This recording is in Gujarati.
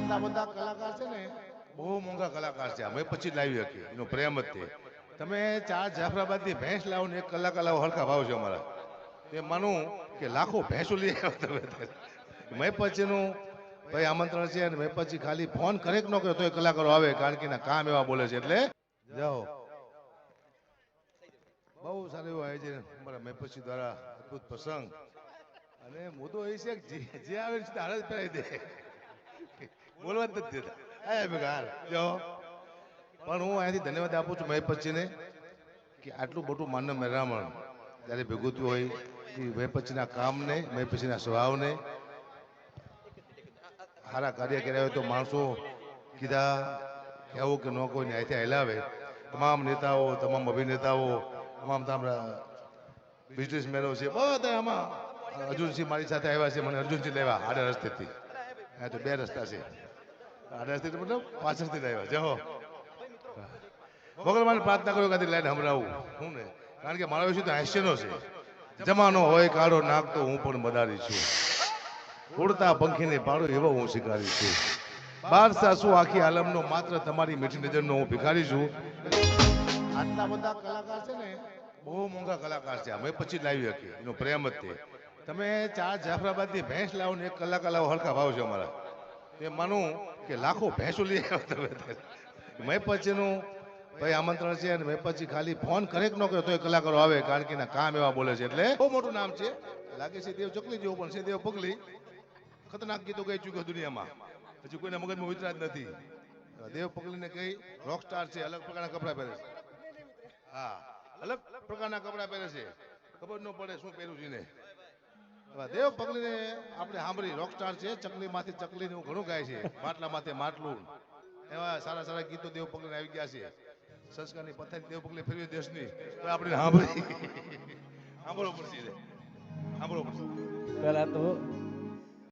આટલા બધા કલાકાર છે ને, બહુ મોંઘા કલાકાર છે. અમે પછી લાવી શકીએ, એનો પ્રેમ જ તે. તમે 4 જાફરાબાદની ભેંસ લાવો ને 1 કલાક લાવો, હરખા ભાવ છે અમારા. તે માનું કે લાખો ભેંસો લઈ આવો તમે. મેં પછીનું ભાઈ આમંત્રણ છે, અને મેં પછી ખાલી ફોન કરે કે ન કર્યો તો એ કલાકારો આવે, કારણ કે એના કામ એવા બોલે છે. એટલે જાઓ, બહુ સારું એવું આયોજન અમારા મેં પછી દ્વારા, અદભુત પ્રસંગ. અને મુદ્દો એ છે કે જે આવે છે હાલ જ પહેરાવી દે, બોલવા જ નથી દેતા. હાલ જાઓ. પણ હું અહીંયાથી ધન્યવાદ આપું છું મહેપતજીને, કે આટલું મોટું માનવ મહેરામણ જ્યારે ભેગું થયું હોય, એ મહેપતજીના કામને, મહેપતજીના સ્વભાવને, સારા કાર્ય કર્યા હોય તો માણસો કીધા કહેવું કે ન કોઈ ન્યાયથી હલાવે. તમામ નેતાઓ, તમામ અભિનેતાઓ, તમામ બિઝનેસમેનો છે, બધા આમાં અર્જુનસિંહ મારી સાથે આવ્યા છે. મને અર્જુનસિંહ લેવા આડા રસ્તેથી, હા તો 2 રસ્તા છે. આડા રસ્તે મતલબ પાછળથી લાવ્યા. જહો, ભગવાન પ્રાર્થના કરો કે લાઈન સંભળાવું હું ને, કારણ કે મારો વિષય તો હાસ્યનો છે. જમાનો હોય કાળો નાગ તો હું પણ મદારી છું, ઉડતા પંખીને પાડો એવો હું શિકારી છું. બાદશાહ શું આખી આલમનો, માત્ર તમારી મીઠી નજરનો હું ભિખારી છું. આટલા બધા કલાકાર છે ને, બહુ મોંઘા કલાકાર છે. અમે પછી લાવી શકીએ, એનો પ્રેમ જ તે. તમે 4 જાફરાબાદની ભેંસ લાવો ને 1 કલાક લાવો, હરખા ભાવ છે અમારા. તે માનું કે લાખો ભેંસો લઈ આવો તમે. મેં પછીનું ભાઈ આમંત્રણ છે, અને મેં પછી ખાલી ફોન કરે કે ન કર્યો તો એ કલાકારો આવે, કારણ કે એના કામ એવા બોલે છે. એટલે બહુ મોટું નામ છે. લાગે છે દેવ ચકલી જેવું, પણ છે દેવ પગલી. ખતરનાક ગીતો ગાઈ ચૂક્યો દુનિયામાં, હજી કોઈના મગજમાં ઉતરા જ નથી. દેવ પગલીને કઈ રોક સ્ટાર છે, અલગ પ્રકારના કપડા પહેરે છે. હા, અલગ પ્રકારના કપડા પહેરે છે, ખબર ન પડે શું પહેર્યું છે ને. દેવ પગલીને આપણે સાંભળી, રોક સ્ટાર છે. ચકલીમાંથી ચકલી ને ઘણું ગાય છે. માટલા માથે માટલું, એવા સારા સારા ગીતો દેવ પગલીને આવી ગયા છે. સંસ્કારની પથારી દેવ પગલી ફેરવી દેશની, તો આપણે સાંભળી સાંભળવો પડશે, સાંભળવો પડશે. પેલા તો